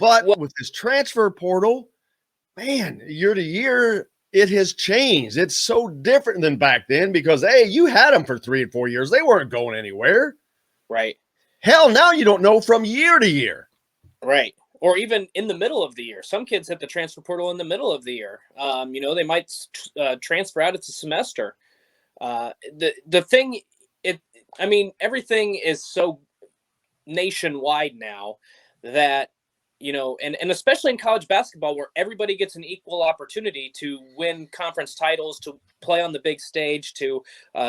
But with this transfer portal, man, year to year, it has changed. It's so different than back then because, hey, you had them for 3 and 4 years. They weren't going anywhere. Right. Hell, now you don't know from year to year. Right. Or even in the middle of the year. Some kids hit the transfer portal in the middle of the year. They might transfer out. It's a semester. The thing, everything is so nationwide now that, and especially in college basketball where everybody gets an equal opportunity to win conference titles, to play on the big stage, to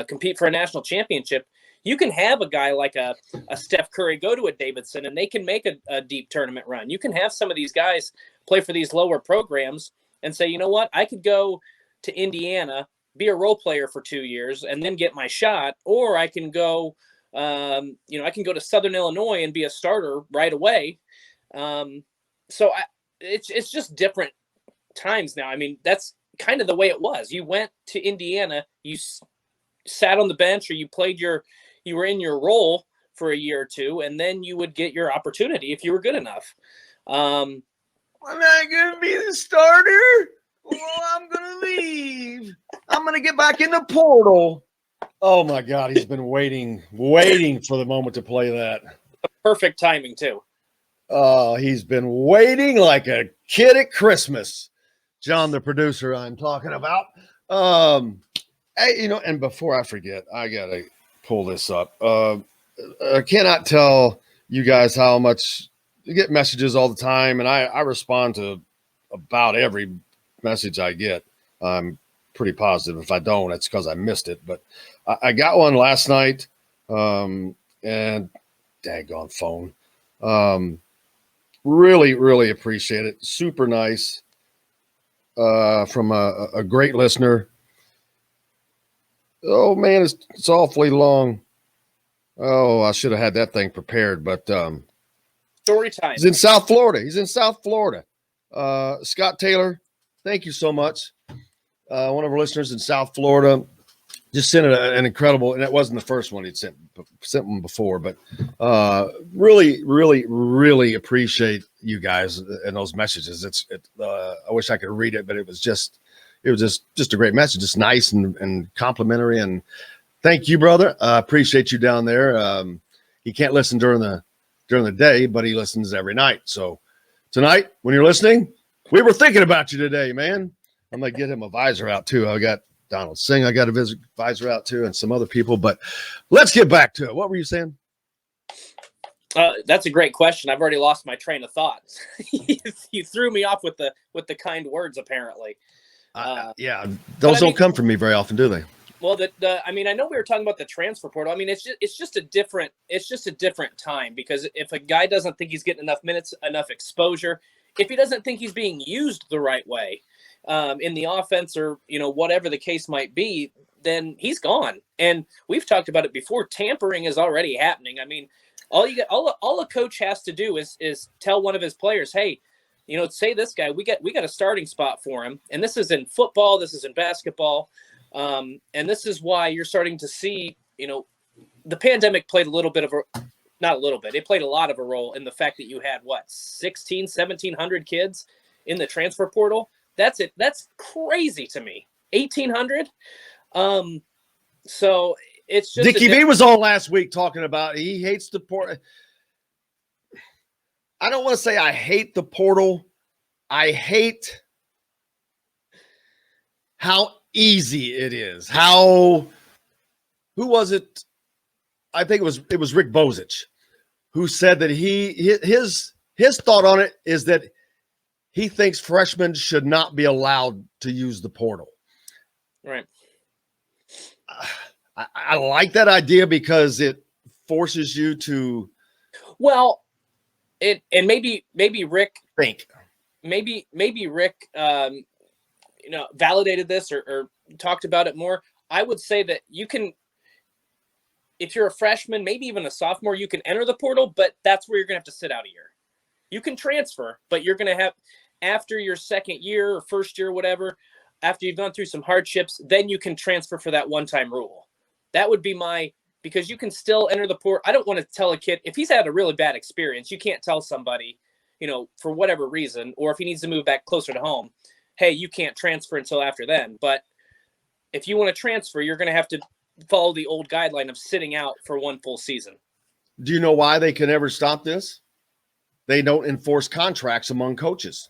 compete for a national championship. You can have a guy like a Steph Curry go to a Davidson and they can make a deep tournament run. You can have some of these guys play for these lower programs and say, you know what, I could go to Indiana, be a role player for 2 years and then get my shot. Or I can go, to Southern Illinois and be a starter right away. It's just different times now. I mean, that's kind of the way it was. You went to Indiana, you sat on the bench or you were in your role for a year or two, and then you would get your opportunity if you were good enough. I'm not going to be the starter. Well, I'm going to leave. I'm going to get back in the portal. Oh, my God. He's been waiting for the moment to play that. Perfect timing, too. Oh, he's been waiting like a kid at Christmas. John, the producer I'm talking about. And before I forget, I got to pull this up. I cannot tell you guys how much you get messages all the time, and I respond to about every message I get. I'm pretty positive. If I don't, it's because I missed it. But I got one last night, and daggone phone. Really, really appreciate it. Super nice from a great listener. Oh, man, it's awfully long. Oh, I should have had that thing prepared, but story time. He's in South Florida. Scott Taylor, thank you so much. One of our listeners in South Florida just sent an incredible, and it wasn't the first one he'd sent one before, but really, really, really appreciate you guys and those messages. I wish I could read it, but it was just a great message. Just nice and complimentary. And thank you, brother. I appreciate you down there. He can't listen during the day, but he listens every night. So tonight, when you're listening, we were thinking about you today, man. I'm going to get him a visor out too. I got Donald Singh. I got a visor out too, and some other people, but let's get back to it. What were you saying? That's a great question. I've already lost my train of thought. You threw me off with the kind words, apparently. Yeah, those don't come from me very often, do they? Well, I know we were talking about the transfer portal. I mean, it's just a different time, because if a guy doesn't think he's getting enough minutes, enough exposure, if he doesn't think he's being used the right way in the offense, or whatever the case might be, then he's gone. And we've talked about it before. Tampering is already happening. I mean, all a coach has to do is tell one of his players, hey, say this guy, we got a starting spot for him. And this is in football, this is in basketball. And this is why you're starting to see, the pandemic played it played a lot of a role in the fact that you had 1,700 kids in the transfer portal. That's it. That's crazy to me. 1,800. So it's just Dickie V was on last week talking about he hates the portal. I don't want to say I hate the portal. I hate how easy it is. Who was it? I think it was Rick Bozich who said that his thought on it is that he thinks freshmen should not be allowed to use the portal. Right. I like that idea because it forces you to. Well, and maybe Rick think. Maybe Rick, validated this or talked about it more. I would say that you can, if you're a freshman, maybe even a sophomore, you can enter the portal, but that's where you're going to have to sit out a year. You can transfer, but you're going to have, after your second year or first year, whatever, after you've gone through some hardships, then you can transfer for that one-time rule. That would be because you can still enter the portal. I don't want to tell a kid, if he's had a really bad experience, you can't tell somebody, for whatever reason, or if he needs to move back closer to home, hey, you can't transfer until after then. But if you want to transfer, you're going to have to follow the old guideline of sitting out for one full season. Do you know why they can never stop this? They don't enforce contracts among coaches.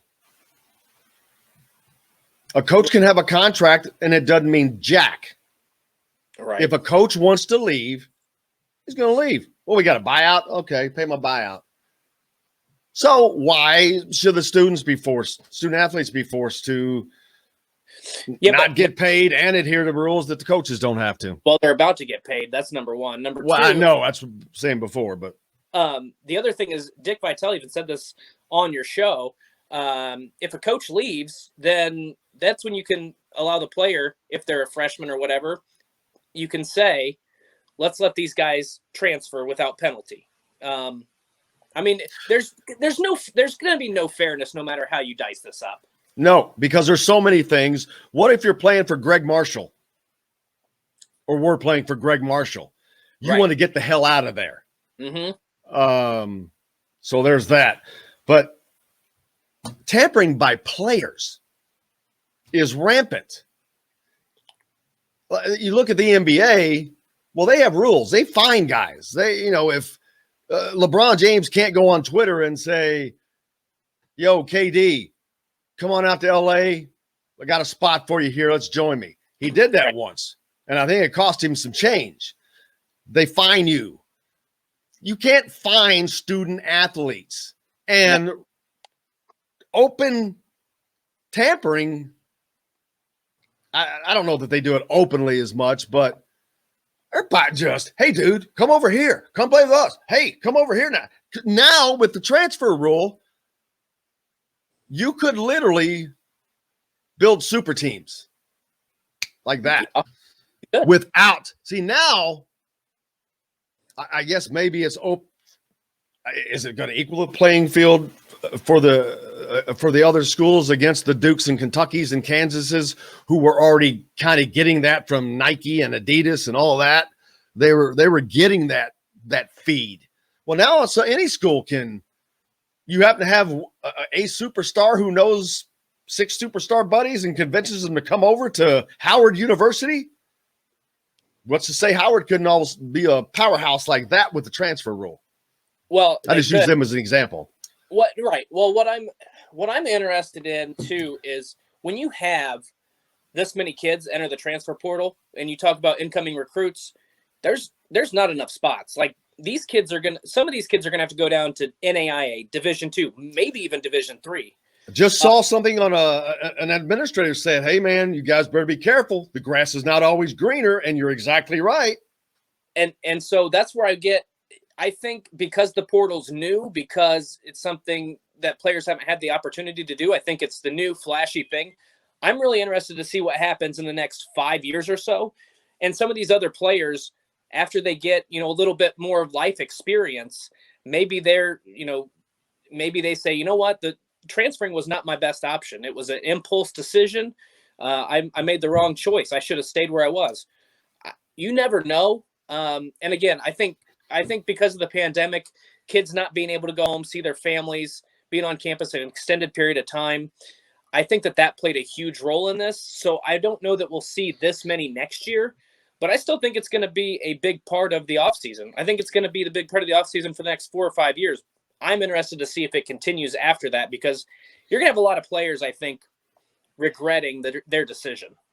A coach can have a contract and it doesn't mean jack. Right. If a coach wants to leave, he's going to leave. Well, we got a buyout. Okay, pay my buyout. So why should the student athletes be forced to not get paid and adhere to rules that the coaches don't have to? Well, they're about to get paid. That's number one. Number two. Well, I know that's what I'm saying before, but the other thing is Dick Vitale even said this on your show. If a coach leaves, then that's when you can allow the player, if they're a freshman or whatever, you can say, let's let these guys transfer without penalty. I mean, there's going to be no fairness no matter how you dice this up. No, because there's so many things. What if you're playing for Greg Marshall? Or we're playing for Greg Marshall? You want to get the hell out of there. Mm-hmm. So there's that. But tampering by players is rampant. You look at the NBA, well, they have rules. They fine guys. If LeBron James can't go on Twitter and say, yo, KD, come on out to LA. I got a spot for you here. Let's join me. He did that once, and I think it cost him some change. They fine you. You can't fine student athletes. And open tampering, I don't know that they do it openly as much, but everybody just, hey, dude, come over here. Come play with us. Hey, come over here now. Now, with the transfer rule, you could literally build super teams like that without. See, now, I guess maybe it's open. Is it going to equal the playing field for the other schools against the Dukes and Kentuckys and Kansases who were already kind of getting that from Nike and Adidas and all that? They were getting that feed. Well, now so any school can. You happen to have a superstar who knows 6 superstar buddies and convinces them to come over to Howard University. What's to say Howard couldn't always be a powerhouse like that with the transfer rule? Well, I just use them as an example. Right. Well, what I'm interested in too is when you have this many kids enter the transfer portal and you talk about incoming recruits, there's not enough spots. Like some of these kids are gonna have to go down to NAIA Division II, maybe even Division III. Just saw something on an administrator said, hey man, you guys better be careful. The grass is not always greener, and you're exactly right. And so that's where I think because the portal's new, because it's something that players haven't had the opportunity to do, I think it's the new flashy thing. I'm really interested to see what happens in the next 5 years or so. And some of these other players, after they get, a little bit more of life experience, maybe maybe they say, you know what, the transferring was not my best option. It was an impulse decision. I made the wrong choice. I should have stayed where I was. You never know. And again, I think because of the pandemic, kids not being able to go home, see their families, being on campus an extended period of time, I think that played a huge role in this. So I don't know that we'll see this many next year, but I still think it's going to be a big part of the offseason. I think it's going to be the big part of the offseason for the next 4 or 5 years. I'm interested to see if it continues after that, because you're going to have a lot of players, I think, regretting their decision.